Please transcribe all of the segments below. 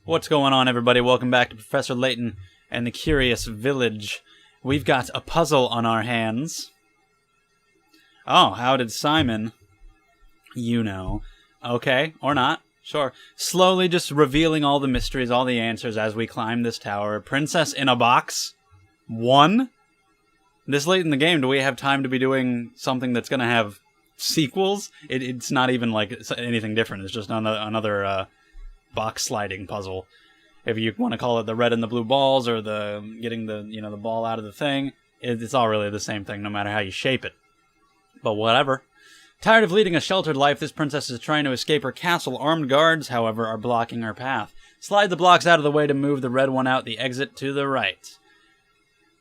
What's going on, everybody? Welcome back to Professor Layton and the Curious Village. We've got a puzzle on our hands. Oh, how did Simon? You know. Okay, or not. Sure. Slowly just revealing all the mysteries, all the answers as we climb this tower. Princess in a box? 1? This late in the game, do we have time to be doing something that's going to have sequels? It's not even like anything different. It's just another box sliding puzzle. If you want to call it the red and the blue balls or the getting the ball out of the thing, it's all really the same thing no matter how you shape it. But whatever. Tired of leading a sheltered life, this princess is trying to escape her castle. Armed guards, however, are blocking her path. Slide the blocks out of the way to move the red one out the exit to the right.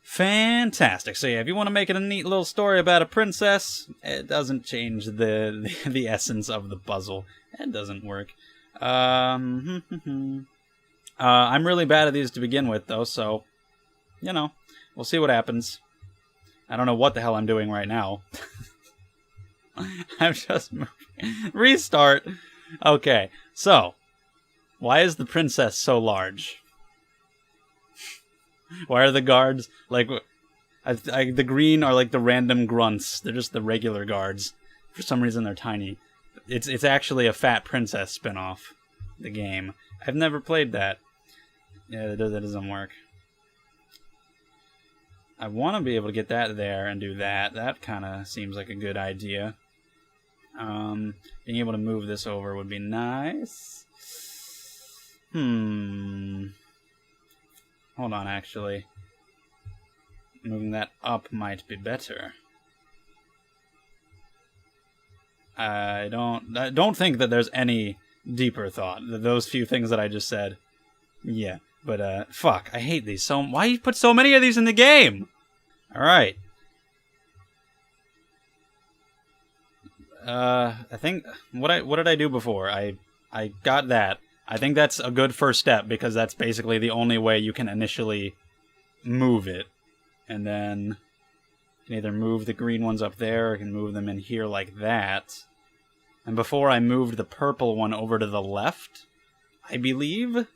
Fantastic. So yeah, if you want to make it a neat little story about a princess, it doesn't change the essence of the puzzle. It doesn't work. I'm really bad at these to begin with, though, so, we'll see what happens. I don't know what the hell I'm doing right now. I'm just moving. Restart. Okay, so, why is the princess so large? Why are the guards, the green are like the random grunts. They're just the regular guards. For some reason, they're tiny. It's actually a Fat Princess spinoff, the game. I've never played that. Yeah, that doesn't work. I want to be able to get that there and do that. That kind of seems like a good idea. Being able to move this over would be nice. Hold on, actually. Moving that up might be better. I don't think that there's any deeper thought. Those few things that I just said. Yeah, but fuck, I hate these so. Why you put so many of these in the game? All right. I think what did I do before? I got that. I think that's a good first step because that's basically the only way you can initially move it, and then you can either move the green ones up there or you can move them in here like that. And before I moved the purple one over to the left, I believe.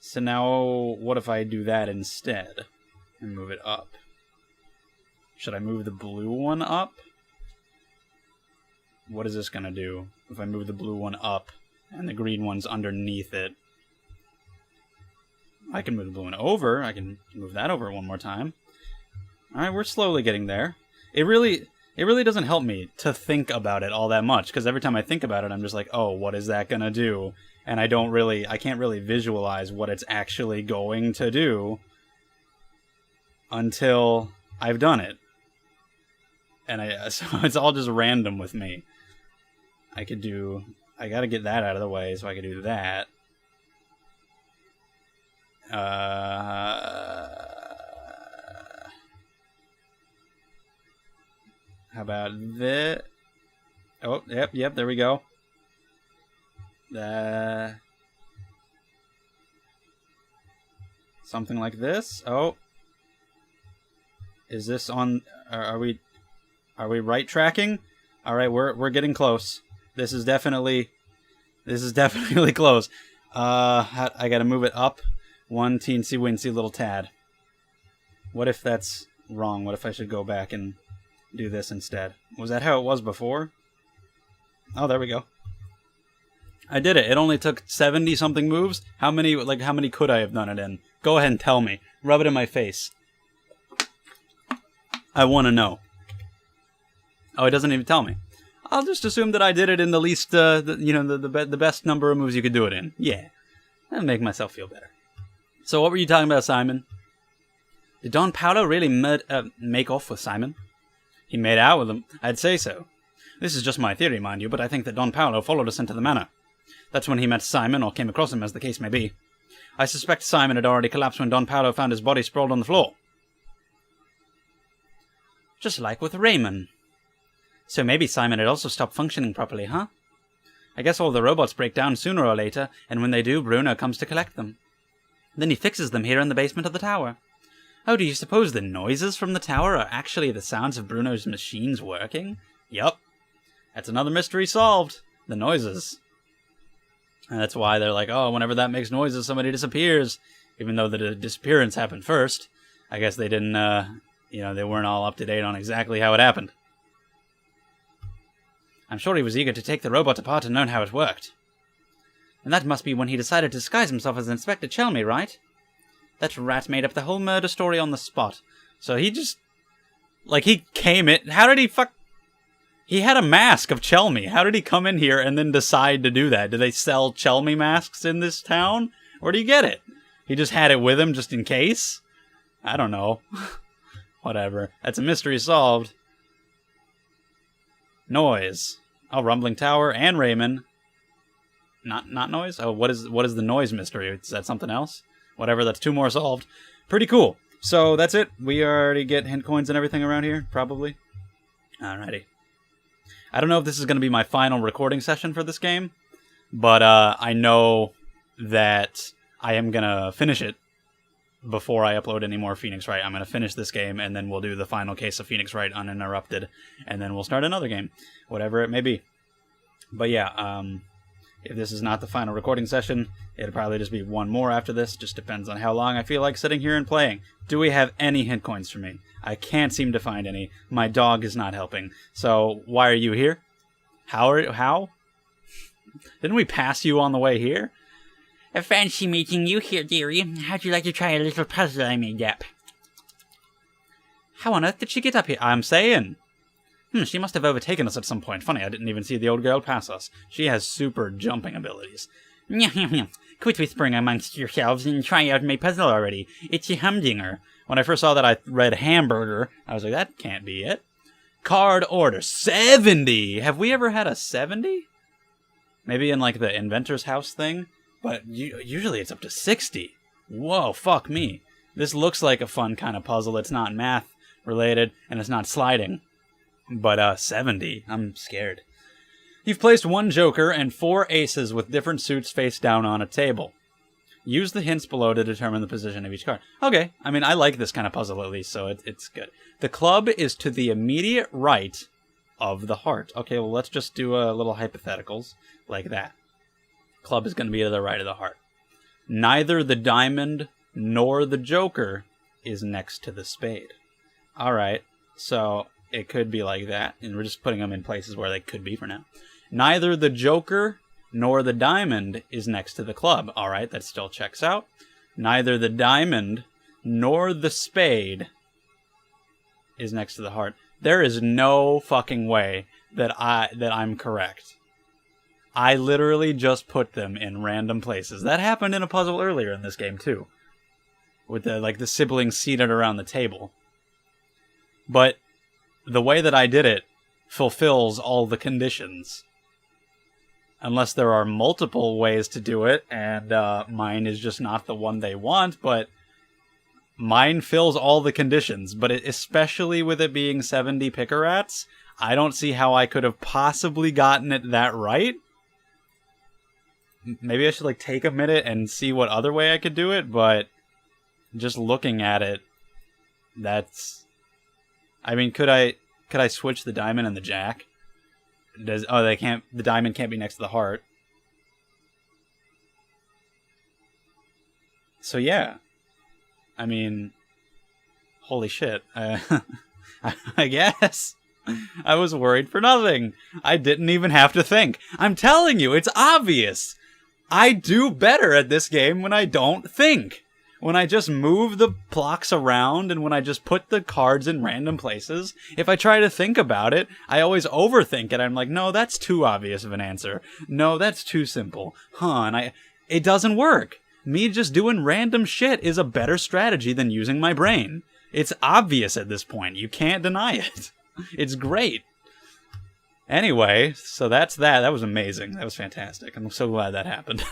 So now, what if I do that instead? And move it up? Should I move the blue one up? What is this going to do if I move the blue one up and the green one's underneath it? I can move the blue one over. I can move that over one more time. Alright, we're slowly getting there. It really doesn't help me to think about it all that much, because every time I think about it, I'm just like, oh, what is that going to do? And I can't really visualize what it's actually going to do until I've done it. And so it's all just random with me. I gotta get that out of the way so I can do that. How about this? Oh, yep, there we go. Something like this. Oh. Is this on... Are we right tracking? Alright, we're getting close. This is definitely close. I gotta move it up one teensy wincy little tad. What if that's wrong? What if I should go back and do this instead? Was that how it was before? Oh, there we go. I did it. It only took 70-something moves. How many could I have done it in? Go ahead and tell me. Rub it in my face. I want to know. Oh, it doesn't even tell me. I'll just assume that I did it in the least, the best number of moves you could do it in. Yeah. That'll make myself feel better. So what were you talking about, Simon? Did Don Paolo really make off with Simon? He made out with him. I'd say so. This is just my theory, mind you, but I think that Don Paolo followed us into the manor. That's when he met Simon, or came across him, as the case may be. I suspect Simon had already collapsed when Don Paolo found his body sprawled on the floor. Just like with Raymond. So maybe Simon had also stopped functioning properly, huh? I guess all the robots break down sooner or later, and when they do, Bruno comes to collect them. Then he fixes them here in the basement of the tower. Oh, do you suppose the noises from the tower are actually the sounds of Bruno's machines working? Yup. That's another mystery solved. The noises. And that's why they're like, oh, whenever that makes noises, somebody disappears. Even though the disappearance happened first. I guess they didn't, they weren't all up to date on exactly how it happened. I'm sure he was eager to take the robot apart and learn how it worked. And that must be when he decided to disguise himself as Inspector Chelmy, right? That rat made up the whole murder story on the spot. So he just... he came in... How did he He had a mask of Chelmy. How did he come in here and then decide to do that? Do they sell Chelmy masks in this town? Where do you get it? He just had it with him just in case? I don't know. Whatever. That's a mystery solved. Noise. Oh, Rumbling Tower and Raymond. Not noise? Oh, what is the noise mystery? Is that something else? Whatever, that's 2 more solved. Pretty cool. So that's it. We already get hint coins and everything around here, probably. Alrighty. I don't know if this is going to be my final recording session for this game, but I know that I am going to finish it before I upload any more Phoenix Wright. I'm going to finish this game, and then we'll do the final case of Phoenix Wright uninterrupted, and then we'll start another game, whatever it may be. But yeah, if this is not the final recording session, it'll probably just be one more after this. Just depends on how long I feel like sitting here and playing. Do we have any hint coins for me? I can't seem to find any. My dog is not helping. So, why are you here? How? Didn't we pass you on the way here? I fancy meeting you here, dearie. How'd you like to try a little puzzle I made up? How on earth did she get up here? I'm saying. She must have overtaken us at some point. Funny, I didn't even see the old girl pass us. She has super jumping abilities. Quit whispering amongst yourselves and try out my puzzle already. It's a humdinger. When I first saw that, I read hamburger. I was like, that can't be it. Card order. 70! Have we ever had a 70? Maybe in, the inventor's house thing? But usually it's up to 60. Whoa, fuck me. This looks like a fun kind of puzzle. It's not math related, and it's not sliding. But 70. I'm scared. You've placed 1 joker and 4 aces with different suits face down on a table. Use the hints below to determine the position of each card. Okay, I mean, I like this kind of puzzle at least, so it's good. The club is to the immediate right of the heart. Okay, well, let's just do a little hypotheticals like that. Club is going to be to the right of the heart. Neither the diamond nor the joker is next to the spade. Alright, so it could be like that, and we're just putting them in places where they could be for now. Neither the joker nor the diamond is next to the club. Alright, that still checks out. Neither the diamond nor the spade is next to the heart. There is no fucking way that I'm correct. I literally just put them in random places. That happened in a puzzle earlier in this game too, with the siblings seated around the table. But the way that I did it fulfills all the conditions. Unless there are multiple ways to do it, and mine is just not the one they want, but mine fills all the conditions. But especially with it being 70 picker-rats, I don't see how I could have possibly gotten it that right. Maybe I should take a minute and see what other way I could do it, but just looking at it, that's... I mean, could I switch the diamond and the jack? They can't. The diamond can't be next to the heart. So yeah, I mean, holy shit. I guess I was worried for nothing. I didn't even have to think. I'm telling you, it's obvious. I do better at this game when I don't think. When I just move the blocks around and when I just put the cards in random places. If I try to think about it, I always overthink it. I'm like, no, that's too obvious of an answer. No, that's too simple. And it doesn't work. Me just doing random shit is a better strategy than using my brain. It's obvious at this point. You can't deny it. It's great. Anyway, so that's that. That was amazing. That was fantastic. I'm so glad that happened.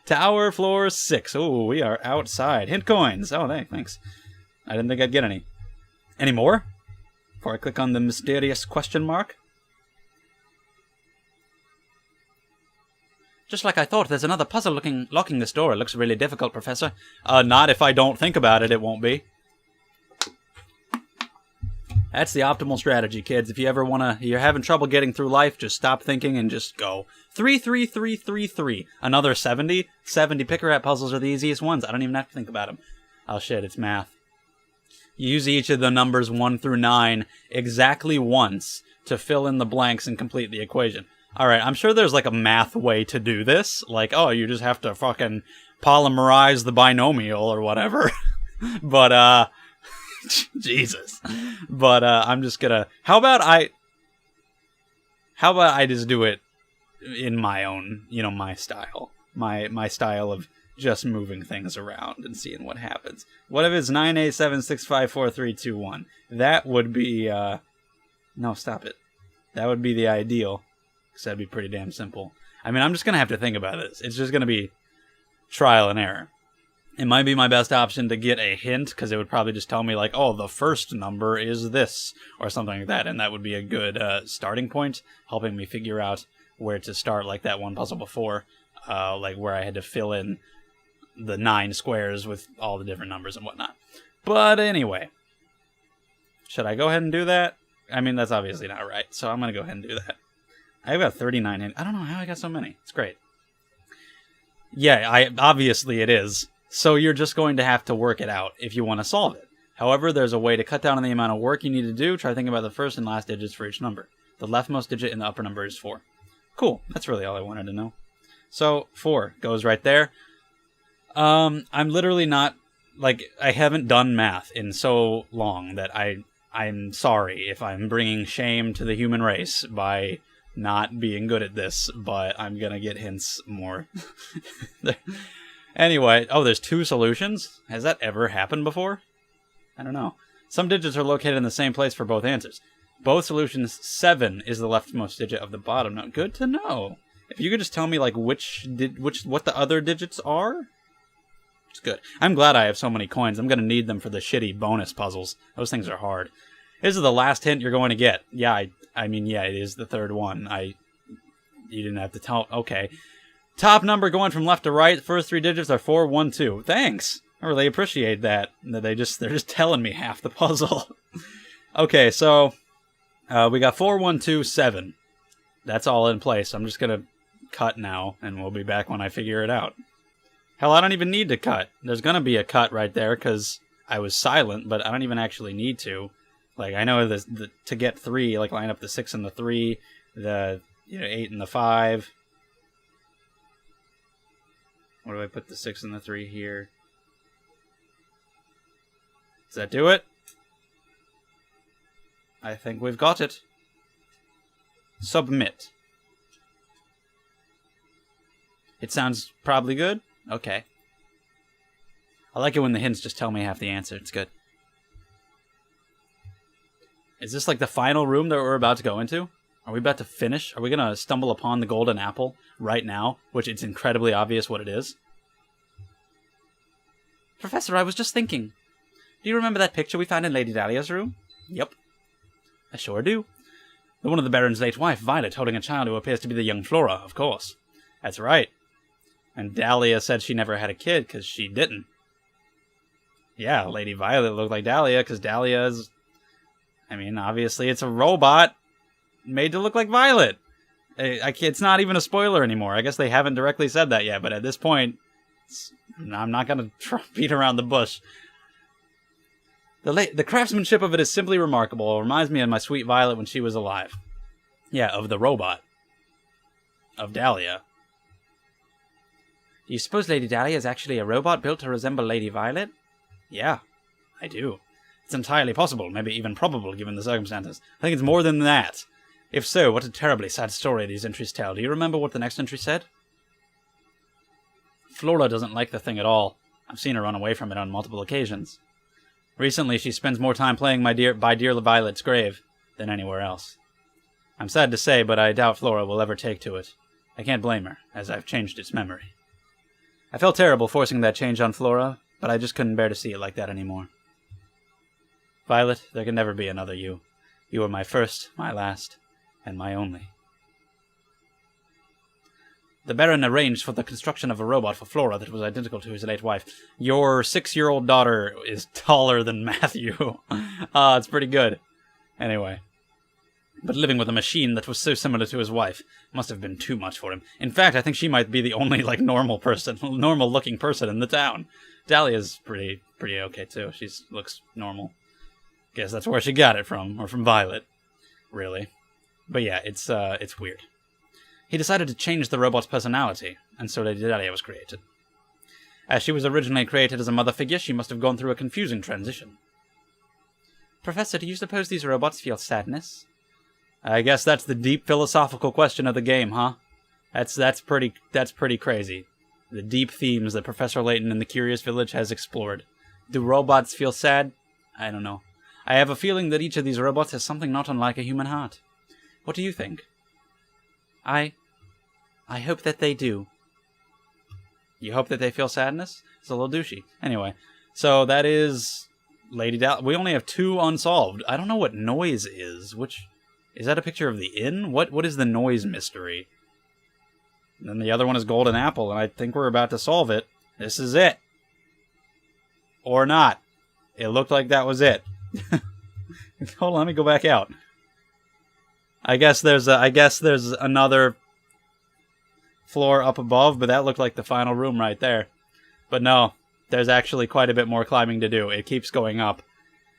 Tower floor 6. Oh, we are outside. Hint coins. Oh, thanks. I didn't think I'd get any. Any more? Before I click on the mysterious question mark. Just like I thought, there's another puzzle locking this door. It looks really difficult, Professor. Not if I don't think about it, it won't be. That's the optimal strategy, kids. If you ever you're having trouble getting through life, just stop thinking and just go. 33333. Another 70. 70 picker at puzzles are the easiest ones. I don't even have to think about them. Oh shit, it's math. You use each of the numbers 1 through 9 exactly once to fill in the blanks and complete the equation. Alright, I'm sure there's like a math way to do this. Like, oh, you just have to fucking polymerize the binomial or whatever. But, Jesus. But, I'm just gonna... How about I just do it in my own, my style. My style of just moving things around and seeing what happens. What if it's 987654321? That would be, no, stop it. That would be the ideal. Because that'd be pretty damn simple. I mean, I'm just going to have to think about this. It's just going to be trial and error. It might be my best option to get a hint, because it would probably just tell me, like, oh, the first number is this, or something like that, and that would be a good starting point, helping me figure out where to start, like that one puzzle before, like where I had to fill in the 9 squares with all the different numbers and whatnot. But anyway, should I go ahead and do that? I mean, that's obviously not right, so I'm going to go ahead and do that. I've got 39 hints. I don't know how I got so many. It's great. Yeah, obviously it is. So you're just going to have to work it out if you want to solve it. However, there's a way to cut down on the amount of work you need to do. Try thinking about the first and last digits for each number. The leftmost digit in the upper number is 4. Cool. That's really all I wanted to know. So 4 goes right there. I'm literally not, like, I haven't done math in so long that I'm sorry if I'm bringing shame to the human race by not being good at this, but I'm gonna get hints more. Anyway, oh, there's 2 solutions? Has that ever happened before? I don't know. Some digits are located in the same place for both answers. Both solutions, 7 is the leftmost digit of the bottom. Now, good to know. If you could just tell me, like, what the other digits are, it's good. I'm glad I have so many coins. I'm gonna need them for the shitty bonus puzzles. Those things are hard. This is the last hint you're going to get. Yeah, I mean, yeah, it is the third one. You didn't have to tell. Okay. Top number going from left to right. First 3 digits are 4, 1, 2. Thanks. I really appreciate that. They're just telling me half the puzzle. Okay, so we got 4, 1, 2, 7. That's all in place. I'm just gonna cut now, and we'll be back when I figure it out. Hell, I don't even need to cut. There's gonna be a cut right there because I was silent, but I don't even actually need to. Like, I know to get 3, like, line up the 6 and the 3, the 8 and the 5. Where do I put the 6 and the 3 here? Does that do it? I think we've got it. Submit. It sounds probably good? Okay. I like it when the hints just tell me half the answer. It's good. Is this like the final room that we're about to go into? Are we about to finish? Are we going to stumble upon the golden apple right now? Which it's incredibly obvious what it is. Professor, I was just thinking. Do you remember that picture we found in Lady Dahlia's room? Yep. I sure do. The one of the Baron's late wife, Violet, holding a child who appears to be the young Flora, of course. That's right. And Dahlia said she never had a kid because she didn't. Yeah, Lady Violet looked like Dahlia because Dahlia is... I mean, obviously it's a robot made to look like Violet. It's not even a spoiler anymore. I guess they haven't directly said that yet, but at this point, I'm not going to beat around the bush. The craftsmanship of it is simply remarkable. It reminds me of my sweet Violet when she was alive. Yeah, of the robot. Of Dahlia. Do you suppose Lady Dahlia is actually a robot built to resemble Lady Violet? Yeah, I do. It's entirely possible, maybe even probable given the circumstances. I think it's more than that. If so, what a terribly sad story these entries tell. Do you remember what the next entry said? Flora doesn't like the thing at all. I've seen her run away from it on multiple occasions. Recently, she spends more time playing by dear Violet's grave than anywhere else. I'm sad to say, but I doubt Flora will ever take to it. I can't blame her, as I've changed its memory. I felt terrible forcing that change on Flora, but I just couldn't bear to see it like that anymore. Violet, there can never be another you. You were my first, my last, and my only. The Baron arranged for the construction of a robot for Flora that was identical to his late wife. Your 6-year-old daughter is taller than Matthew. It's pretty good. Anyway. But living with a machine that was so similar to his wife must have been too much for him. In fact, I think she might be the only, like, normal-looking person in the town. Dahlia's pretty okay, too. She looks normal. Guess that's where she got it from, or from Violet, really. But yeah, it's weird. He decided to change the robot's personality, and so Lady Dahlia was created. As she was originally created as a mother figure, she must have gone through a confusing transition. Professor, do you suppose these robots feel sadness? I guess that's the deep philosophical question of the game, huh? That's pretty crazy. The deep themes that Professor Layton in the Curious Village has explored. Do robots feel sad? I don't know. I have a feeling that each of these robots has something not unlike a human heart. What do you think? I hope that they do. You hope that they feel sadness? It's a little douchey. Anyway, so that is Lady Dahlia. We only have 2 unsolved. I don't know what noise is. Which is that a picture of the inn? What is the noise mystery? And then the other one is Golden Apple, and I think we're about to solve it. This is it. Or not. It looked like that was it. Hold on, let me go back out. I guess there's another floor up above, but that looked like the final room right there. But no, there's actually quite a bit more climbing to do. It keeps going up.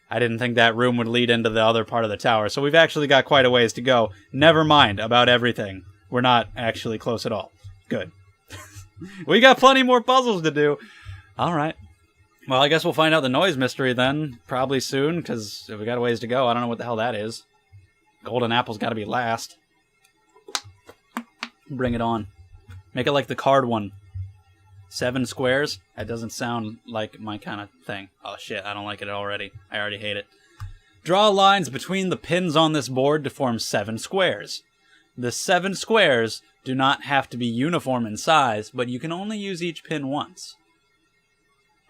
I didn't think that room would lead into the other part of the tower, so we've actually got quite a ways to go. Never mind about everything. We're not actually close at all. Good. We got plenty more puzzles to do. Alright. Well, I guess we'll find out the noise mystery then, probably soon, because we got a ways to go. I don't know what the hell that is. Golden Apple's got to be last. Bring it on. Make it like the card one. 7 squares? That doesn't sound like my kind of thing. Oh shit, I don't like it already. I already hate it. Draw lines between the pins on this board to form 7 squares. The 7 squares do not have to be uniform in size, but you can only use each pin once.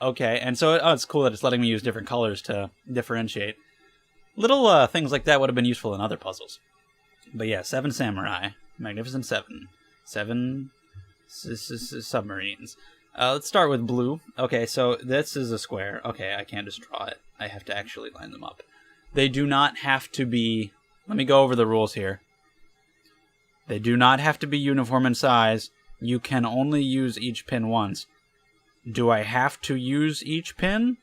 Okay, and so it's cool that it's letting me use different colors to differentiate. Little things like that would have been useful in other puzzles. But yeah, 7 samurai. Magnificent 7. 7 submarines. Let's start with blue. Okay, so this is a square. Okay, I can't just draw it. I have to actually line them up. They do not have to be... Let me go over the rules here. They do not have to be uniform in size. You can only use each pin once. Do I have to use each pin?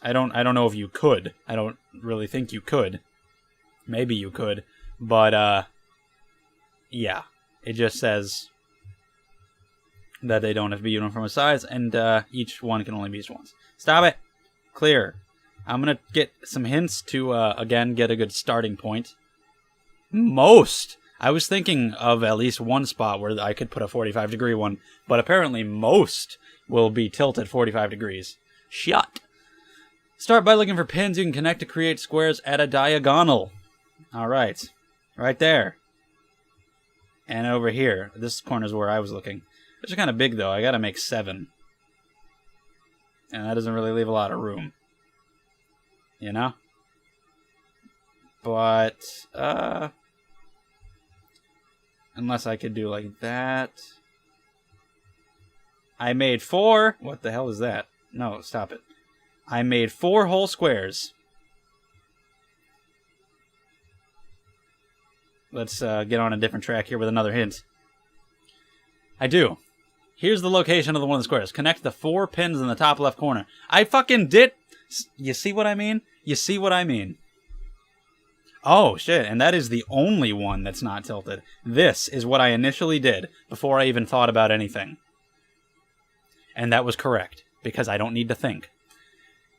I don't know if you could. I don't really think you could. Maybe you could. But, yeah. It just says that they don't have to be uniform in size, and each one can only be used once. Stop it! Clear. I'm gonna get some hints to, again, get a good starting point. Most! I was thinking of at least one spot where I could put a 45-degree one, but apparently most will be tilted 45 degrees. Shut! Start by looking for pins you can connect to create squares at a diagonal. Alright. Right there. And over here. This corner is where I was looking. These are kind of big, though. I gotta make 7. And that doesn't really leave a lot of room. You know? But, unless I could do like that. I made 4. What the hell is that? No, stop it. I made 4 whole squares. Let's get on a different track here with another hint. I do. Here's the location of the one of the squares. Connect the 4 pins in the top left corner. I fucking did... You see what I mean? You see what I mean? Oh, shit, and that is the only one that's not tilted. This is what I initially did before I even thought about anything. And that was correct, because I don't need to think.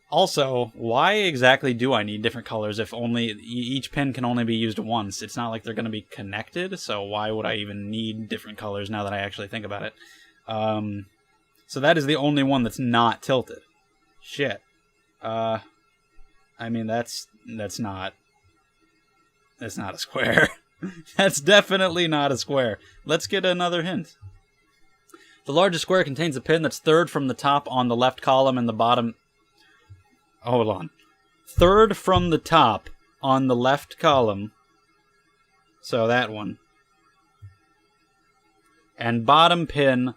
Also, why exactly do I need different colors if only each pin can only be used once? It's not like they're going to be connected, so why would I even need different colors now that I actually think about it? So that is the only one that's not tilted. Shit. I mean, that's not a square. That's definitely not a square. Let's get another hint. The largest square contains a pin that's third from the top on the left column and the bottom... Hold on. Third from the top on the left column. So that one. And bottom pin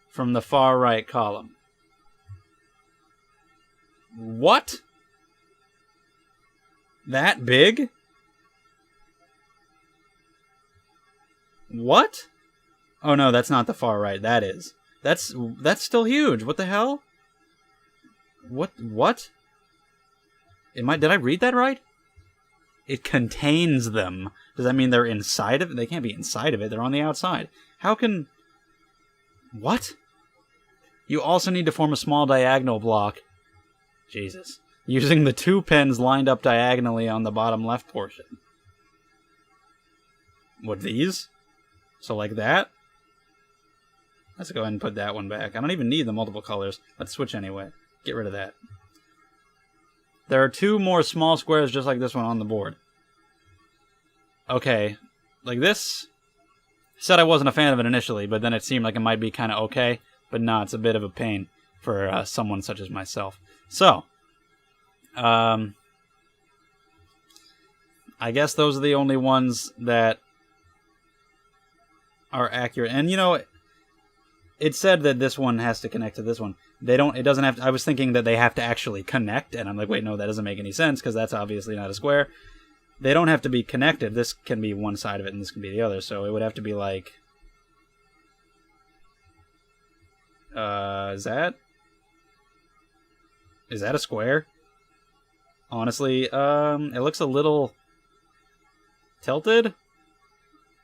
from the far right column. What? That big? What? Oh no, that's not the far right. That is. That's still huge. What the hell? What? Did I read that right? It contains them. Does that mean they're inside of it? They can't be inside of it. They're on the outside. How can... What? You also need to form a small diagonal block. Jesus. Using the 2 pins lined up diagonally on the bottom left portion. What, these? So like that? Let's go ahead and put that one back. I don't even need the multiple colors. Let's switch anyway. Get rid of that. There are 2 more small squares just like this one on the board. Okay. Like this. Said I wasn't a fan of it initially, but then it seemed like it might be kind of okay. But no, it's a bit of a pain for someone such as myself. So, I guess those are the only ones that are accurate. And, you know, it said that this one has to connect to this one. It doesn't have to, I was thinking that they have to actually connect, and I'm like, wait, no, that doesn't make any sense, because that's obviously not a square. They don't have to be connected. This can be one side of it, and this can be the other, so it would have to be like... Is that a square? Honestly, it looks a little tilted,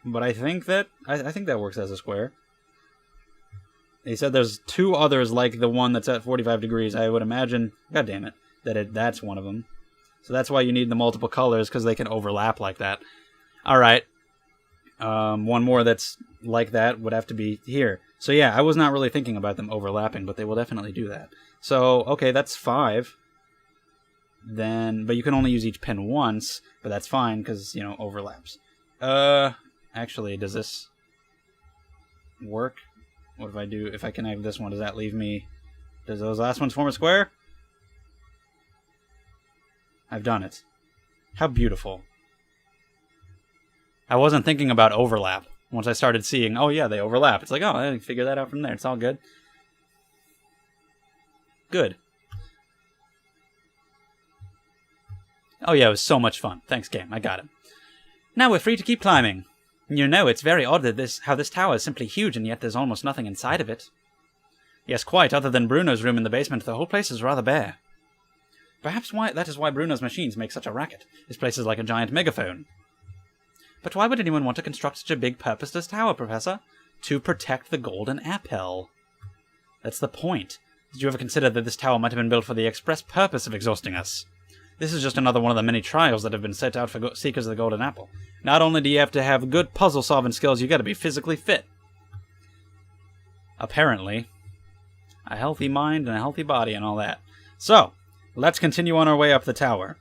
but I think that works as a square. He said there's 2 others like the one that's at 45 degrees. I would imagine, god damn it, that's one of them. So that's why you need the multiple colors, because they can overlap like that. Alright. One more that's like that would have to be here. So yeah, I was not really thinking about them overlapping, but they will definitely do that. So, okay, that's 5. Then, but you can only use each pin once, but that's fine, because, you know, overlaps. Actually, does this work? What if I do, if I connect this one, does that leave me, does those last ones form a square? I've done it. How beautiful. I wasn't thinking about overlap. Once I started seeing, oh yeah, they overlap. It's like, oh, I can figure that out from there. It's all good. Good. Oh yeah, it was so much fun. Thanks, game. I got it. Now we're free to keep climbing. You know, it's very odd that how this tower is simply huge, and yet there's almost nothing inside of it. Yes, quite. Other than Bruno's room in the basement, the whole place is rather bare. Perhaps that is why Bruno's machines make such a racket. This place is like a giant megaphone. But why would anyone want to construct such a big, purposeless tower, Professor? To protect the golden apple. That's the point. Did you ever consider that this tower might have been built for the express purpose of exhausting us? This is just another one of the many trials that have been set out for seekers of the golden apple. Not only do you have to have good puzzle-solving skills, you gotta be physically fit. Apparently. A healthy mind and a healthy body and all that. So, let's continue on our way up the tower.